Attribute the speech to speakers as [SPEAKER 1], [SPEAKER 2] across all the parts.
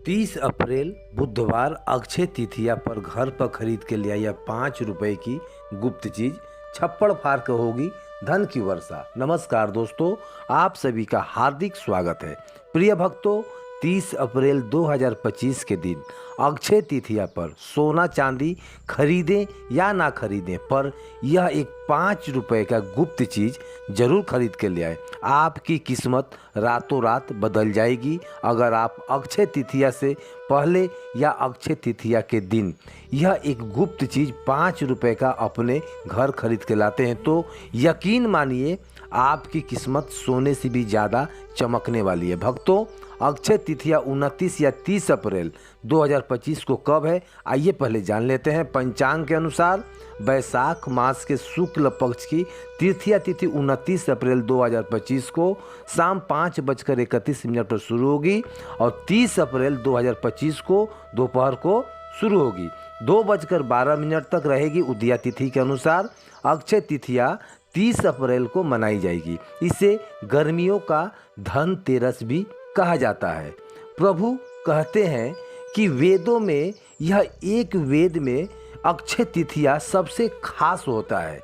[SPEAKER 1] 30 अप्रैल बुधवार अक्षय तृतीया पर घर पर खरीद के ले आइए 5 रुपए की गुप्त चीज। छप्पड़ फाड़ के होगी धन की वर्षा। नमस्कार दोस्तों, आप सभी का हार्दिक स्वागत है। प्रिय भक्तों, 30 अप्रैल 2025 के दिन अक्षय तृतीया पर सोना चांदी खरीदें या ना खरीदें, पर यह एक 5 रुपए का गुप्त चीज़ जरूर खरीद के ले आए। आपकी किस्मत रातों रात बदल जाएगी अगर आप अक्षय तृतीया से पहले या अक्षय तृतीया के दिन यह एक गुप्त चीज़ 5 रुपए का अपने घर खरीद के लाते हैं, तो यकीन मानिए आपकी किस्मत सोने से भी ज़्यादा चमकने वाली है। भक्तों, अक्षय तृतीया 29 या 30 अप्रैल 2025 को कब है, आइए पहले जान लेते हैं। पंचांग के अनुसार वैशाख मास के शुक्ल पक्ष की तृतीया तिथि 29 अप्रैल 2025 को शाम 5:31 पर शुरू होगी और 30 अप्रैल 2025 को दोपहर को शुरू होगी। 2:12 तक रहेगी। उदया तिथि के अनुसार अक्षय तृतीया 30 अप्रैल को मनाई जाएगी। इसे गर्मियों का धनतेरस भी कहा जाता है। प्रभु कहते हैं कि वेदों में यह एक वेद में अक्षय तृतीया सबसे खास होता है।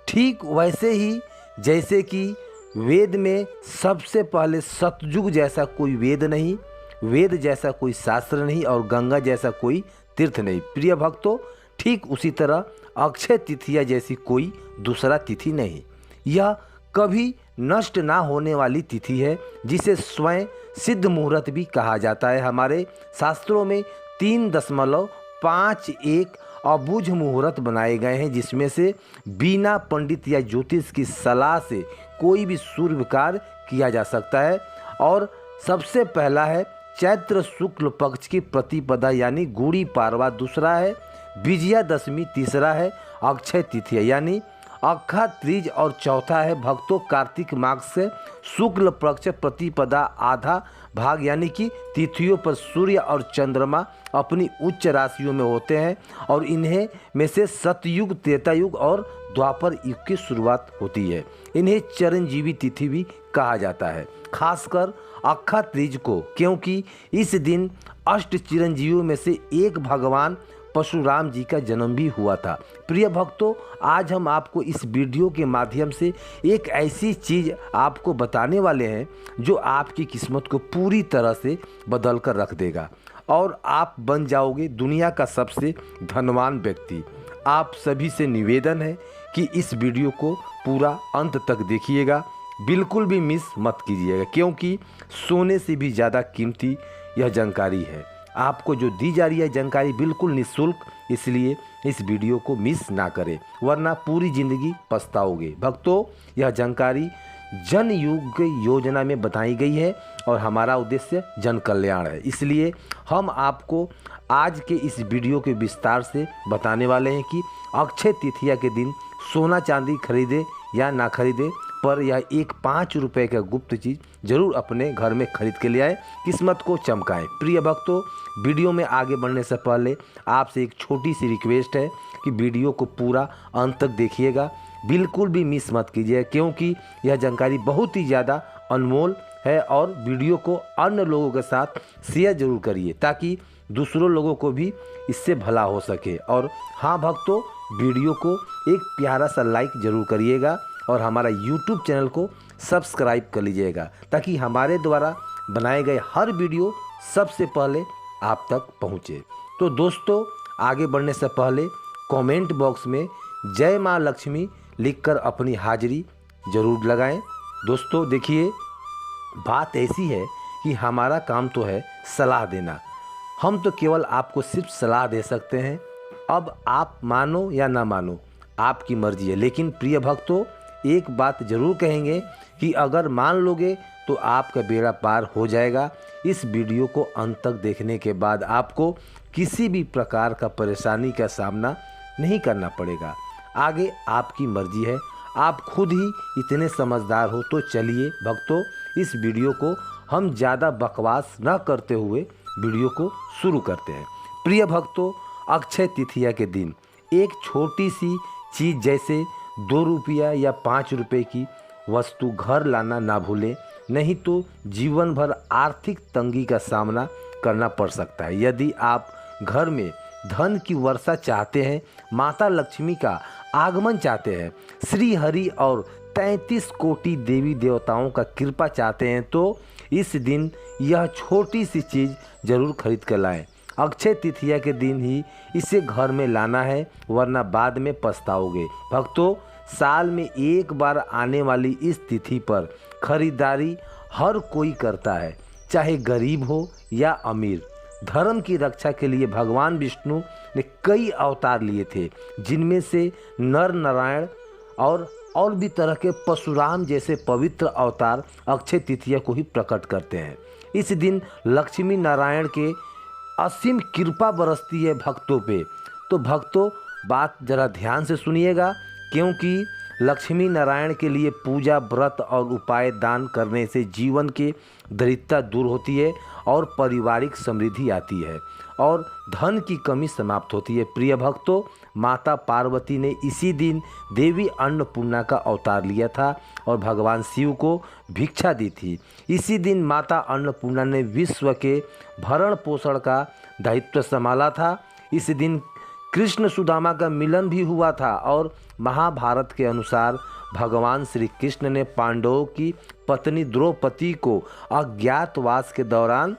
[SPEAKER 1] ठीक वैसे ही जैसे कि वेद में सबसे पहले सतयुग जैसा कोई वेद नहीं, वेद जैसा कोई शास्त्र नहीं और गंगा जैसा कोई तीर्थ नहीं। प्रिय भक्तों, ठीक उसी तरह अक्षय तृतीया जैसी कोई दूसरा तिथि नहीं। यह कभी नष्ट ना होने वाली तिथि है, जिसे स्वयं सिद्ध मुहूर्त भी कहा जाता है। हमारे शास्त्रों में 3.51 अबुझ मुहूर्त बनाए गए हैं, जिसमें से बिना पंडित या ज्योतिष की सलाह से कोई भी शुभ कार्य किया जा सकता है। और सबसे पहला है चैत्र शुक्ल पक्ष की प्रतिपदा यानी गुड़ी पाड़वा, दूसरा है विजयादशमी, तीसरा है अक्षय तृतीया यानी अखा तीज और चौथा है भक्तों कार्तिक मास से शुक्ल पक्ष प्रतिपदा आधा भाग यानी कि तिथियों पर सूर्य और चंद्रमा अपनी उच्च राशियों में होते हैं और इन्हें में से सतयुग, त्रेता युग और द्वापर युग की शुरुआत होती है। इन्हें चिरंजीवी तिथि भी कहा जाता है, खासकर अखा तीज को, क्योंकि इस दिन अष्ट चिरंजीवियों में से एक भगवान परशुराम जी का जन्म भी हुआ था। प्रिय भक्तों, आज हम आपको इस वीडियो के माध्यम से एक ऐसी चीज़ आपको बताने वाले हैं जो आपकी किस्मत को पूरी तरह से बदल कर रख देगा और आप बन जाओगे दुनिया का सबसे धनवान व्यक्ति। आप सभी से निवेदन है कि इस वीडियो को पूरा अंत तक देखिएगा, बिल्कुल भी मिस मत कीजिएगा, क्योंकि सोने से भी ज़्यादा कीमती यह जानकारी है। आपको जो दी जा रही है जानकारी बिल्कुल निःशुल्क, इसलिए इस वीडियो को मिस ना करें, वरना पूरी ज़िंदगी पछताओगे। भक्तों, यह जानकारी जन युग योजना में बताई गई है और हमारा उद्देश्य जन कल्याण है, इसलिए हम आपको आज के इस वीडियो के विस्तार से बताने वाले हैं कि अक्षय तृतीया के दिन सोना चांदी खरीदे या ना खरीदे, पर यह एक 5 रुपए का गुप्त चीज़ जरूर अपने घर में खरीद के ले आए, किस्मत को चमकाएं। प्रिय भक्तों, वीडियो में आगे बढ़ने से पहले आपसे एक छोटी सी रिक्वेस्ट है कि वीडियो को पूरा अंत तक देखिएगा, बिल्कुल भी मिस मत कीजिए, क्योंकि यह जानकारी बहुत ही ज़्यादा अनमोल है। और वीडियो को अन्य लोगों के साथ शेयर जरूर करिए ताकि दूसरों लोगों को भी इससे भला हो सके। और हाँ भक्तों, वीडियो को एक प्यारा सा लाइक ज़रूर करिएगा और हमारा YouTube चैनल को सब्सक्राइब कर लीजिएगा ताकि हमारे द्वारा बनाए गए हर वीडियो सबसे पहले आप तक पहुँचे। तो दोस्तों, आगे बढ़ने से पहले कमेंट बॉक्स में जय माँ लक्ष्मी लिखकर अपनी हाजिरी ज़रूर लगाएं। दोस्तों देखिए, बात ऐसी है कि हमारा काम तो है सलाह देना, हम तो केवल आपको सिर्फ सलाह दे सकते हैं। अब आप मानो या ना मानो आपकी मर्जी है, लेकिन प्रिय भक्तों एक बात ज़रूर कहेंगे कि अगर मान लोगे तो आपका बेड़ा पार हो जाएगा। इस वीडियो को अंत तक देखने के बाद आपको किसी भी प्रकार का परेशानी का सामना नहीं करना पड़ेगा। आगे आपकी मर्जी है, आप खुद ही इतने समझदार हो। तो चलिए भक्तों, इस वीडियो को हम ज़्यादा बकवास न करते हुए वीडियो को शुरू करते हैं। प्रिय भक्तों, अक्षय तृतीया के दिन एक छोटी सी चीज़ जैसे 2 रुपया या 5 रुपये की वस्तु घर लाना ना भूलें, नहीं तो जीवन भर आर्थिक तंगी का सामना करना पड़ सकता है। यदि आप घर में धन की वर्षा चाहते हैं, माता लक्ष्मी का आगमन चाहते हैं, श्री हरि और 33 कोटि देवी देवताओं का कृपा चाहते हैं तो इस दिन यह छोटी सी चीज़ जरूर खरीद कर लाएं। अक्षय तृतीया के दिन ही इसे घर में लाना है, वरना बाद में पछताओगे। भक्तों, साल में एक बार आने वाली इस तिथि पर खरीदारी हर कोई करता है, चाहे गरीब हो या अमीर। धर्म की रक्षा के लिए भगवान विष्णु ने कई अवतार लिए थे, जिनमें से नर नारायण और भी तरह के परशुराम जैसे पवित्र अवतार अक्षय तृतीया को ही प्रकट करते हैं। इस दिन लक्ष्मी नारायण के असीम कृपा बरसती है भक्तों पे। तो भक्तों, बात जरा ध्यान से सुनिएगा, क्योंकि लक्ष्मी नारायण के लिए पूजा, व्रत और उपाय दान करने से जीवन की दरिद्रता दूर होती है और पारिवारिक समृद्धि आती है और धन की कमी समाप्त होती है। प्रिय भक्तों, माता पार्वती ने इसी दिन देवी अन्नपूर्णा का अवतार लिया था और भगवान शिव को भिक्षा दी थी। इसी दिन माता अन्नपूर्णा ने विश्व के भरण पोषण का दायित्व संभाला था। इस दिन कृष्ण सुदामा का मिलन भी हुआ था और महाभारत के अनुसार भगवान श्री कृष्ण ने पांडवों की पत्नी द्रौपदी को अज्ञातवास के दौरान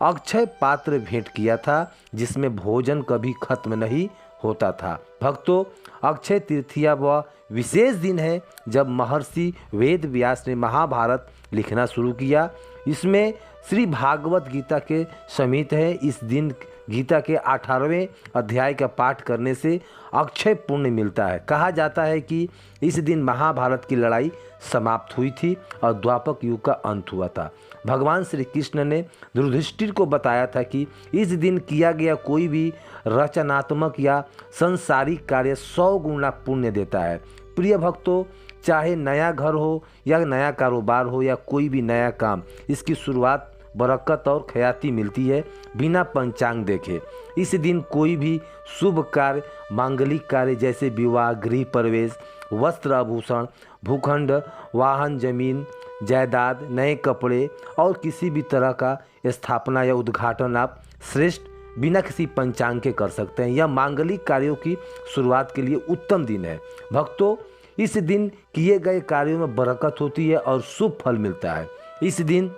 [SPEAKER 1] अक्षय पात्र भेंट किया था, जिसमें भोजन कभी खत्म नहीं होता था। भक्तों, अक्षय तृतीया वह विशेष दिन है जब महर्षि वेद व्यास ने महाभारत लिखना शुरू किया। इसमें श्री भागवत गीता के समित है। इस दिन गीता के 18वें अध्याय का पाठ करने से अक्षय पुण्य मिलता है। कहा जाता है कि इस दिन महाभारत की लड़ाई समाप्त हुई थी और द्वापर युग का अंत हुआ था। भगवान श्री कृष्ण ने युधिष्ठिर को बताया था कि इस दिन किया गया कोई भी रचनात्मक या संसारिक कार्य 100 गुना पुण्य देता है। प्रिय भक्तों, चाहे नया घर हो या नया कारोबार हो या कोई भी नया काम, इसकी शुरुआत बरकत और ख्याति मिलती है बिना पंचांग देखे। इस दिन कोई भी शुभ कार्य, मांगलिक कार्य जैसे विवाह, गृह प्रवेश, वस्त्र आभूषण, भूखंड, वाहन, जमीन जायदाद, नए कपड़े और किसी भी तरह का स्थापना या उद्घाटन आप श्रेष्ठ बिना किसी पंचांग के कर सकते हैं। यह मांगलिक कार्यों की शुरुआत के लिए उत्तम दिन है। भक्तों, इस दिन किए गए कार्यों में बरकत होती है और शुभ फल मिलता है। इस दिन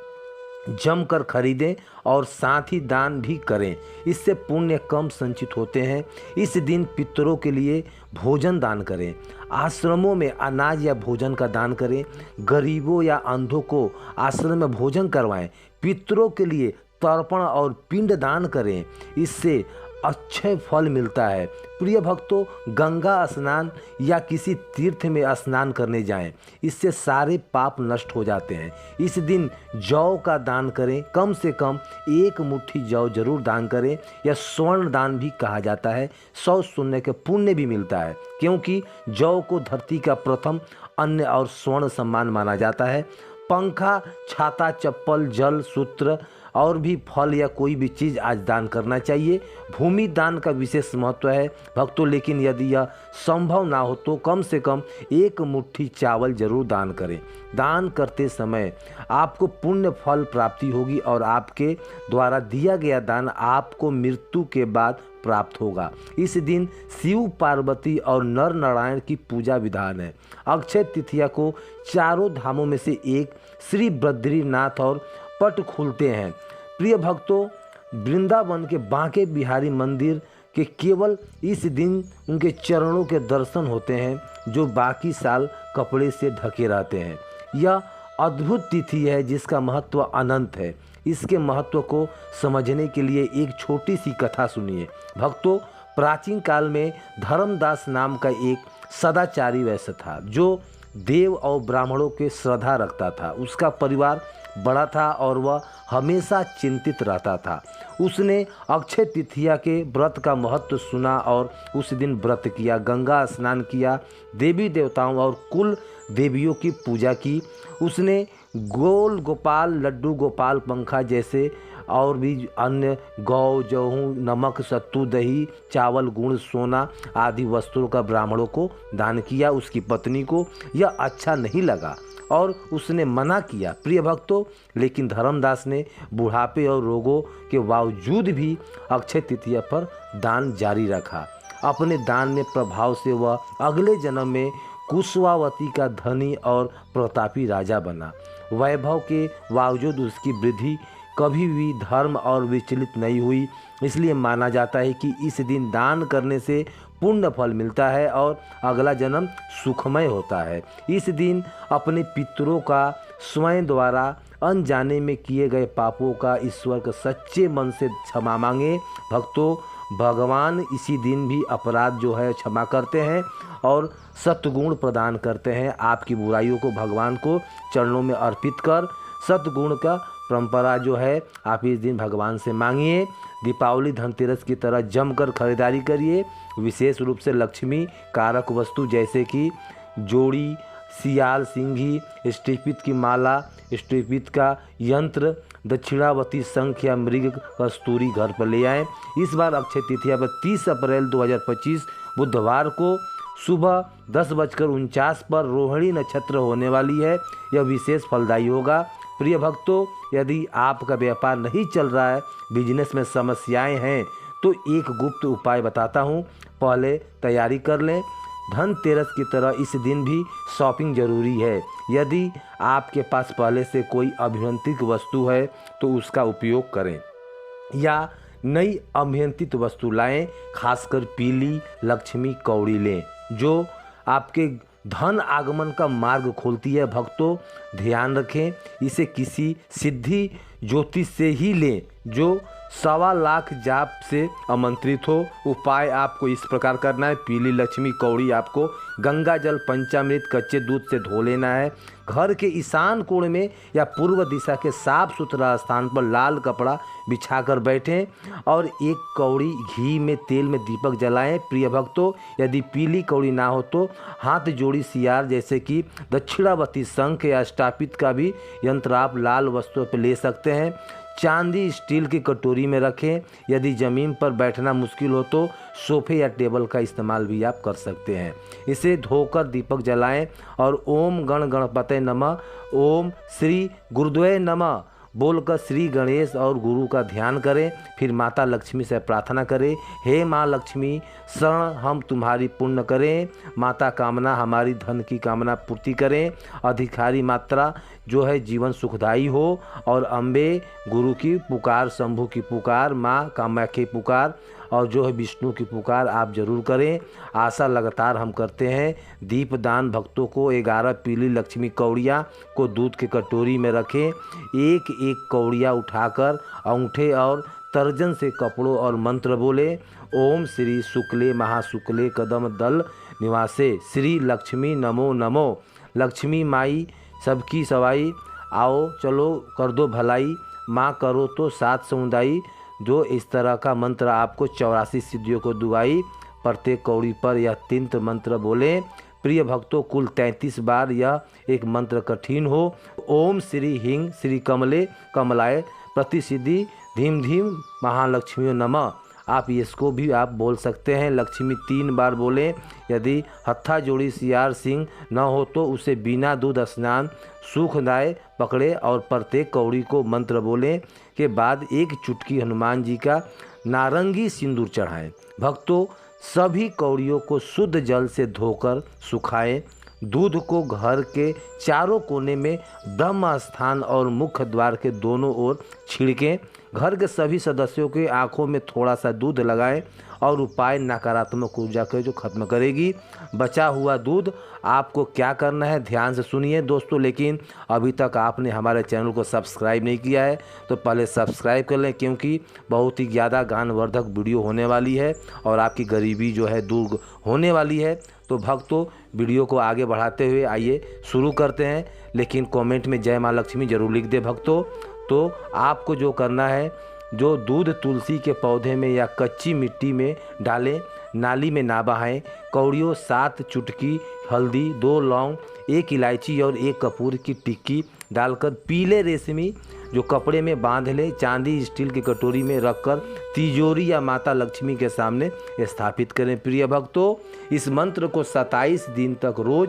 [SPEAKER 1] जमकर खरीदें और साथ ही दान भी करें, इससे पुण्य कम संचित होते हैं। इस दिन पितरों के लिए भोजन दान करें, आश्रमों में अनाज या भोजन का दान करें, गरीबों या अंधों को आश्रम में भोजन करवाएं, पितरों के लिए तर्पण और पिंड दान करें, इससे अच्छे फल मिलता है। प्रिय भक्तों, गंगा स्नान या किसी तीर्थ में स्नान करने जाएं, इससे सारे पाप नष्ट हो जाते हैं। इस दिन जौ का दान करें, कम से कम 1 मुट्ठी जौ जरूर दान करें, या स्वर्ण दान भी कहा जाता है। 100 शून्य के पुण्य भी मिलता है, क्योंकि जौ को धरती का प्रथम अन्न और स्वर्ण सम्मान माना जाता है। पंखा, छाता, चप्पल, जल, सूत्र और भी फल या कोई भी चीज़ आज दान करना चाहिए। भूमि दान का विशेष महत्व है भक्तों, लेकिन यदि यह संभव ना हो तो कम से कम 1 मुट्ठी चावल जरूर दान करें। दान करते समय आपको पुण्य फल प्राप्ति होगी और आपके द्वारा दिया गया दान आपको मृत्यु के बाद प्राप्त होगा। इस दिन शिव, पार्वती और नर नारायण की पूजा विधान है। अक्षय तृतीया को चारों धामों में से एक श्री बद्रीनाथ और पट खुलते हैं। प्रिय भक्तों, वृंदावन के बांके बिहारी मंदिर के केवल इस दिन उनके चरणों के दर्शन होते हैं, जो बाकी साल कपड़े से ढके रहते हैं। यह अद्भुत तिथि है जिसका महत्व अनंत है। इसके महत्व को समझने के लिए एक छोटी सी कथा सुनिए। भक्तों, प्राचीन काल में धर्मदास नाम का एक सदाचारी वैश्य था, जो देव और ब्राह्मणों के श्रद्धा रखता था। उसका परिवार बड़ा था और वह हमेशा चिंतित रहता था। उसने अक्षय तृतीया के व्रत का महत्व सुना और उस दिन व्रत किया, गंगा स्नान किया, देवी देवताओं और कुल देवियों की पूजा की। उसने गोल गोपाल, लड्डू गोपाल, पंखा जैसे और भी अन्य गौ, गेहूँ, नमक, सत्तू, दही, चावल, गुड़, सोना आदि वस्त्रों का ब्राह्मणों को दान किया। उसकी पत्नी को यह अच्छा नहीं लगा और उसने मना किया प्रिय भक्तों, लेकिन धर्मदास ने बुढ़ापे और रोगों के बावजूद भी अक्षय तृतीया पर दान जारी रखा। अपने दान में प्रभाव से वह अगले जन्म में कुशवावती का धनी और प्रतापी राजा बना। वैभव के बावजूद उसकी वृद्धि कभी भी धर्म और विचलित नहीं हुई। इसलिए माना जाता है कि इस दिन दान करने से पुण्य फल मिलता है और अगला जन्म सुखमय होता है। इस दिन अपने पितरों का स्वयं द्वारा अनजाने में किए गए पापों का ईश्वर के सच्चे मन से क्षमा मांगे। भक्तों, भगवान इसी दिन भी अपराध जो है क्षमा करते हैं और सत्गुण प्रदान करते हैं। आपकी बुराइयों को भगवान को चरणों में अर्पित कर सत्गुण का परंपरा जो है आप इस दिन भगवान से मांगिए। दीपावली धनतेरस की तरह जमकर खरीदारी करिए। विशेष रूप से लक्ष्मी कारक वस्तु जैसे कि जोड़ी, सियाल, सिंघी, स्टीपित की माला, स्टीपित का यंत्र, दक्षिणावती शंख या मृग कस्तूरी घर पर ले आएं। इस बार अक्षय तृतीया पर 30 अप्रैल 2025 बुधवार को सुबह 10:49 पर रोहिणी नक्षत्र होने वाली है। यह विशेष फलदायी होगा। प्रिय भक्तों, यदि आपका व्यापार नहीं चल रहा है, बिजनेस में समस्याएं हैं, तो एक गुप्त उपाय बताता हूं, पहले तैयारी कर लें। धनतेरस की तरह इस दिन भी शॉपिंग जरूरी है। यदि आपके पास पहले से कोई अभियंत्रिक वस्तु है तो उसका उपयोग करें या नई अभियंत्रित वस्तु लाएं। खासकर पीली लक्ष्मी कौड़ी लें जो आपके धन आगमन का मार्ग खोलती है। भक्तों, ध्यान रखें, इसे किसी सिद्धि ज्योतिष से ही लें जो 1.25 लाख जाप से आमंत्रित हो। उपाय आपको इस प्रकार करना है। पीली लक्ष्मी कौड़ी आपको गंगा जल पंचामृत कच्चे दूध से धो लेना है। घर के ईशान कोण में या पूर्व दिशा के साफ सुथरा स्थान पर लाल कपड़ा बिछाकर बैठें और एक कौड़ी घी में तेल में दीपक जलाएं। प्रिय भक्तों, यदि पीली कौड़ी ना हो तो हाथ जोड़ी सियार जैसे कि दक्षिणावती शंख या स्थापित का भी यंत्र आप लाल वस्तुओं पर ले सकते हैं। चांदी स्टील की कटोरी में रखें। यदि ज़मीन पर बैठना मुश्किल हो तो सोफे या टेबल का इस्तेमाल भी आप कर सकते हैं। इसे धोकर दीपक जलाएं और ओम गण गणपते नमः, ओम श्री गुरुद्वय नमः बोलकर श्री गणेश और गुरु का ध्यान करें। फिर माता लक्ष्मी से प्रार्थना करें, हे माँ लक्ष्मी, शरण हम तुम्हारी पूर्ण करें। माता कामना हमारी धन की कामना पूर्ति करें। अधिकारी मात्रा जो है जीवन सुखदायी हो। और अम्बे गुरु की पुकार, शंभु की पुकार, माँ कामाख्या की पुकार और जो है विष्णु की पुकार आप जरूर करें। आशा लगातार हम करते हैं। दीपदान भक्तों को 11 पीली लक्ष्मी कौड़ियाँ को दूध की कटोरी में रखें। एक एक कौड़ियाँ उठाकर अंगूठे और तर्जन से कपड़ों और मंत्र बोले। ओम श्री शुक्ले महाशुक्ले कदम दल निवासे श्री लक्ष्मी नमो नमो। लक्ष्मी माई सबकी सवाई, आओ चलो कर दो भलाई, माँ करो तो सात समुदाई। जो इस तरह का मंत्र आपको 84 सिद्धियों को दुआई। प्रत्येक कौड़ी पर यह 3 मंत्र बोलें। प्रिय भक्तों, कुल 33 बार यह एक मंत्र कठिन हो। ओम श्री हिंग श्री कमले कमलाय प्रतिसिद्धि धीम धीम महालक्ष्मी नमः। आप इसको भी आप बोल सकते हैं। लक्ष्मी 3 बार बोलें। यदि हत्था जोड़ी सियार सिंह न हो तो उसे बिना दूध स्नान सुखदाय पकड़े और प्रत्येक कौड़ी को मंत्र बोलें के बाद एक चुटकी हनुमान जी का नारंगी सिंदूर चढ़ाएं। भक्तों, सभी कौड़ियों को शुद्ध जल से धोकर सुखाएं। दूध को घर के चारों कोने में ब्रह्म स्थान और मुख्य द्वार के दोनों ओर छिड़कें। घर के सभी सदस्यों के आंखों में थोड़ा सा दूध लगाएं और उपाय नकारात्मक ऊर्जा को जो खत्म करेगी। बचा हुआ दूध आपको क्या करना है, ध्यान से सुनिए दोस्तों। लेकिन अभी तक आपने हमारे चैनल को सब्सक्राइब नहीं किया है तो पहले सब्सक्राइब कर लें, क्योंकि बहुत ही ज़्यादा ज्ञानवर्धक वीडियो होने वाली है और आपकी गरीबी जो है दूर होने वाली है। तो भक्तों, वीडियो को आगे बढ़ाते हुए आइए शुरू करते हैं। लेकिन कमेंट में जय माँ लक्ष्मी जरूर लिख दे भक्तों। तो आपको जो करना है, जो दूध तुलसी के पौधे में या कच्ची मिट्टी में डालें, नाली में ना बहाएं। कौड़ियों 7 चुटकी हल्दी, 2 लौंग, 1 इलायची और 1 कपूर की टिक्की डालकर पीले रेशमी जो कपड़े में बांध ले, चांदी स्टील की कटोरी में रखकर तिजोरी या माता लक्ष्मी के सामने स्थापित करें। प्रिय भक्तों, इस मंत्र को 27 दिन तक रोज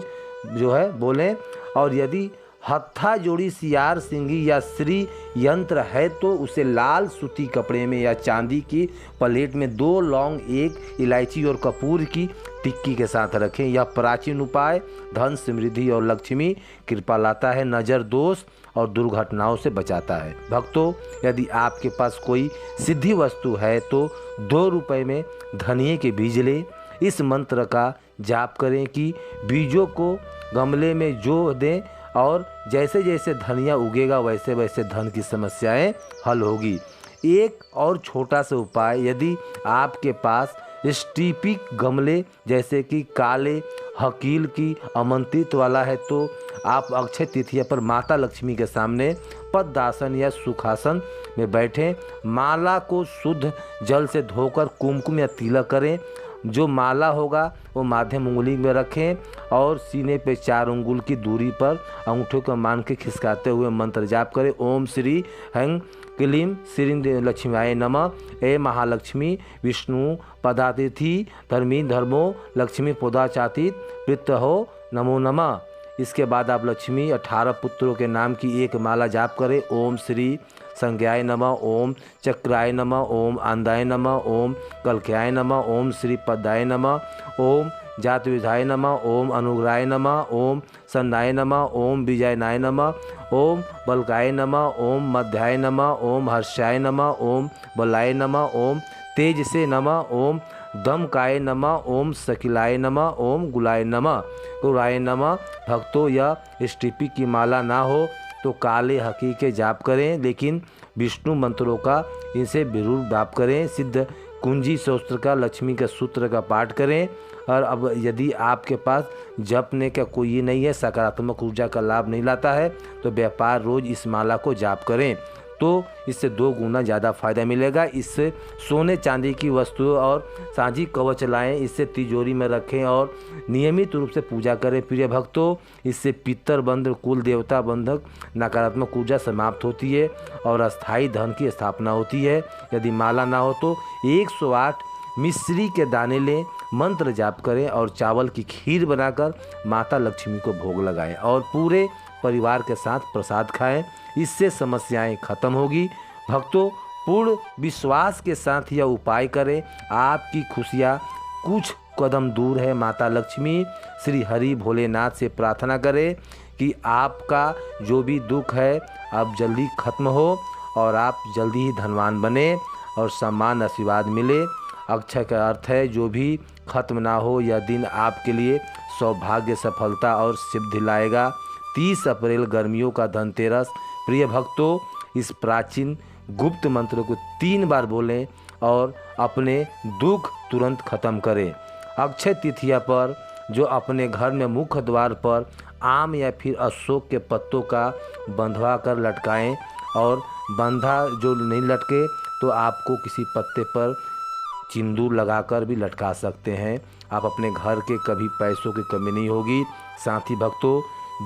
[SPEAKER 1] जो है बोलें। और यदि हत्था जोड़ी सियार सिंगी या श्री यंत्र है तो उसे लाल सूती कपड़े में या चांदी की प्लेट में 2 लौंग, 1 इलायची और कपूर की टिक्की के साथ रखें। यह प्राचीन उपाय धन, समृद्धि और लक्ष्मी कृपा लाता है, नज़र दोष और दुर्घटनाओं से बचाता है। भक्तों, यदि आपके पास कोई सिद्धि वस्तु है तो 2 रुपये में धनिये के बीज लें। इस मंत्र का जाप करें कि बीजों को गमले में जो दें और जैसे जैसे धनिया उगेगा वैसे वैसे धन की समस्याएं हल होगी। एक और छोटा सा उपाय, यदि आपके पास स्टीपिक गमले जैसे कि काले हकील की आमंत्रित वाला है तो आप अक्षय तृतीया पर माता लक्ष्मी के सामने पद्मासन या सुखासन में बैठें। माला को शुद्ध जल से धोकर कुमकुम या तिलक करें। जो माला होगा वो मध्यम उंगली में रखें और सीने पे 4 अंगुल की दूरी पर अंगूठे को मान के खिसकाते हुए मंत्र जाप करें। ओम श्री हं क्लीं श्री लक्ष्मीयाय नमः। ए महालक्ष्मी विष्णु पदातिथि धर्मी धर्मो लक्ष्मी पोदाचातीत प्रीत हो नमो नमः। इसके बाद आप लक्ष्मी 18 पुत्रों के नाम की एक माला जाप करें। ओम श्री संज्ञाय नमः, ओम चक्राय नमः, ओम आंदाय नमः, ओम कलख्याय नमः, ओम श्री पदाय नमः, ओम जातविधाय नमः, ओम अनुग्रहाय नमः, ओम संदाय नमः, ओम विजयनाय नमः, ओम बलकाय नमः, ओम मध्याय नमः, ओम हर्षाय नमः, ओम बलाय नमः, ओम तेज से नमः, ओम दमकाय नमः, ओम सकिलाय नमः, ओम गुलाय नमः। भक्तों, यह स्टीपी की माला ना हो तो काले हकी के जाप करें, लेकिन विष्णु मंत्रों का इनसे जरूर जाप करें। सिद्ध कुंजी शस्त्र का, लक्ष्मी के सूत्र का पाठ करें। और अब यदि आपके पास जपने का कोई नहीं है, सकारात्मक ऊर्जा का लाभ नहीं लाता है तो व्यापार रोज इस माला को जाप करें तो इससे 2 गुना ज़्यादा फायदा मिलेगा। इससे सोने चांदी की वस्तुएं और साझी कवच लाएं, इससे तिजोरी में रखें और नियमित रूप से पूजा करें। प्रिय भक्तों, इससे पितर बंध, कुल देवता बंधक नकारात्मक ऊर्जा समाप्त होती है और अस्थायी धन की स्थापना होती है। यदि माला ना हो तो 108 मिश्री के दाने लें, मंत्र जाप करें और चावल की खीर बनाकर माता लक्ष्मी को भोग लगाएं और पूरे परिवार के साथ प्रसाद खाएं। इससे समस्याएं खत्म होगी। भक्तों, पूर्ण विश्वास के साथ यह उपाय करें, आपकी खुशियां कुछ कदम दूर है। माता लक्ष्मी श्री हरि भोलेनाथ से प्रार्थना करें कि आपका जो भी दुख है अब जल्दी खत्म हो और आप जल्दी ही धनवान बने और सम्मान आशीर्वाद मिले। अक्षय का अर्थ है जो भी खत्म ना हो। यह दिन आपके लिए सौभाग्य, सफलता और सिद्धि लाएगा। 30 अप्रैल गर्मियों का धनतेरस। प्रिय भक्तों, इस प्राचीन गुप्त मंत्र को 3 बार बोलें और अपने दुख तुरंत खत्म करें। अक्षय तृतीया पर जो अपने घर में मुख्य द्वार पर आम या फिर अशोक के पत्तों का बंधवा कर लटकाएं और बंधा जो नहीं लटके तो आपको किसी पत्ते पर सिंदूर लगाकर भी लटका सकते हैं। आप अपने घर के कभी पैसों की कमी नहीं होगी। साथ ही भक्तों,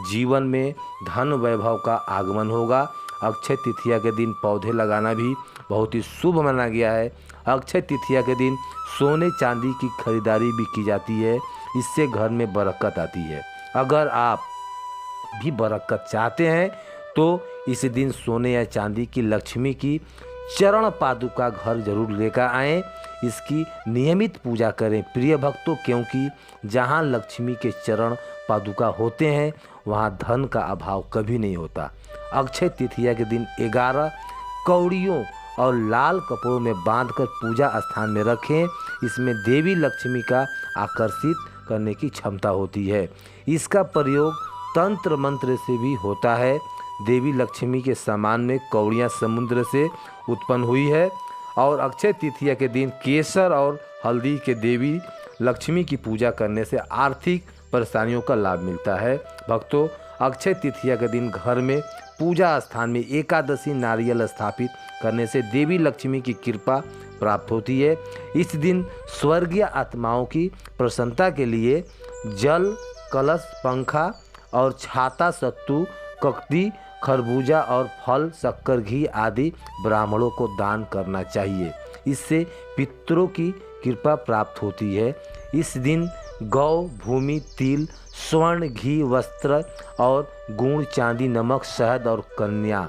[SPEAKER 1] जीवन में धन वैभव का आगमन होगा। अक्षय तृतीया के दिन पौधे लगाना भी बहुत ही शुभ माना गया है। अक्षय तृतीया के दिन सोने चांदी की खरीदारी भी की जाती है, इससे घर में बरकत आती है। अगर आप भी बरकत चाहते हैं तो इस दिन सोने या चांदी की लक्ष्मी की चरण पादुका घर जरूर लेकर आएँ। इसकी नियमित पूजा करें प्रिय भक्तों, क्योंकि जहाँ लक्ष्मी के चरण पादुका होते हैं वहाँ धन का अभाव कभी नहीं होता। अक्षय तृतीया के दिन 11 कौड़ियों और लाल कपड़ों में बांधकर पूजा स्थान में रखें। इसमें देवी लक्ष्मी का आकर्षित करने की क्षमता होती है। इसका प्रयोग तंत्र मंत्र से भी होता है। देवी लक्ष्मी के सामान में कौड़ियाँ समुद्र से उत्पन्न हुई है और अक्षय तृतीया के दिन केसर और हल्दी के देवी लक्ष्मी की पूजा करने से आर्थिक परेशानियों का लाभ मिलता है। भक्तों, अक्षय तृतीया के दिन घर में पूजा स्थान में एकादशी नारियल स्थापित करने से देवी लक्ष्मी की कृपा प्राप्त होती है। इस दिन स्वर्गीय आत्माओं की प्रसन्नता के लिए जल, कलश, पंखा और छाता, सत्तू, ककड़ी, खरबूजा और फल, शक्कर, घी आदि ब्राह्मणों को दान करना चाहिए। इससे पितरों की कृपा प्राप्त होती है। इस दिन गौ, भूमि, तिल, स्वर्ण, घी, वस्त्र और गुड़, चांदी, नमक, शहद और कन्या।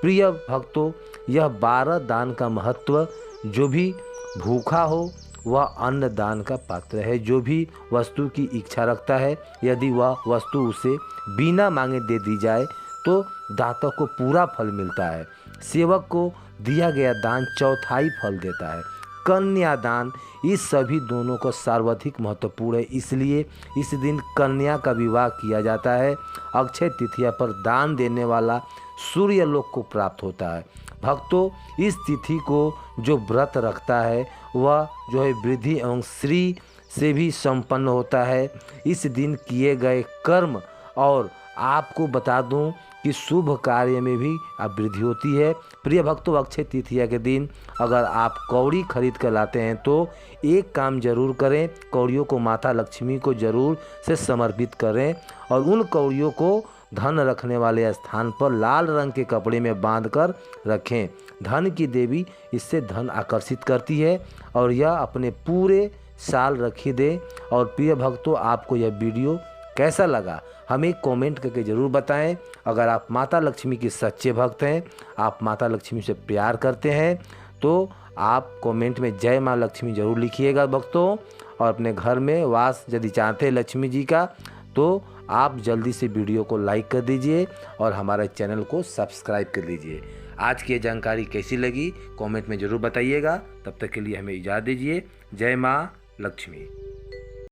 [SPEAKER 1] प्रिय भक्तों, यह 12 दान का महत्व, जो भी भूखा हो वह अन्न दान का पात्र है। जो भी वस्तु की इच्छा रखता है, यदि वह वस्तु उसे बिना मांगे दे दी जाए तो दाता को पूरा फल मिलता है। सेवक को दिया गया दान चौथाई फल देता है। कन्यादान, इस सभी दोनों को सर्वाधिक महत्वपूर्ण है, इसलिए इस दिन कन्या का विवाह किया जाता है। अक्षय तृतीया पर दान देने वाला सूर्य लोक को प्राप्त होता है। भक्तों, इस तिथि को जो व्रत रखता है वह जो है वृद्धि एवं श्री से भी संपन्न होता है। इस दिन किए गए कर्म, और आपको बता दूं कि शुभ कार्य में भी वृद्धि होती है। प्रिय भक्तों, अक्षय तृतीया के दिन अगर आप कौड़ी खरीद कर लाते हैं तो एक काम जरूर करें, कौड़ियों को माता लक्ष्मी को जरूर से समर्पित करें और उन कौड़ियों को धन रखने वाले स्थान पर लाल रंग के कपड़े में बांध कर रखें। धन की देवी इससे धन आकर्षित करती है और यह अपने पूरे साल रखी दे। और प्रिय भक्तों, आपको यह वीडियो कैसा लगा हमें कमेंट करके ज़रूर बताएं। अगर आप माता लक्ष्मी के सच्चे भक्त हैं, आप माता लक्ष्मी से प्यार करते हैं, तो आप कमेंट में जय माँ लक्ष्मी ज़रूर लिखिएगा भक्तों। और अपने घर में वास यदि चाहते हैं लक्ष्मी जी का, तो आप जल्दी से वीडियो को लाइक कर दीजिए और हमारे चैनल को सब्सक्राइब कर लीजिए। आज की ये जानकारी कैसी लगी कमेंट में ज़रूर बताइएगा। तब तक के लिए हमें इजाज़त दीजिए। जय माँ लक्ष्मी।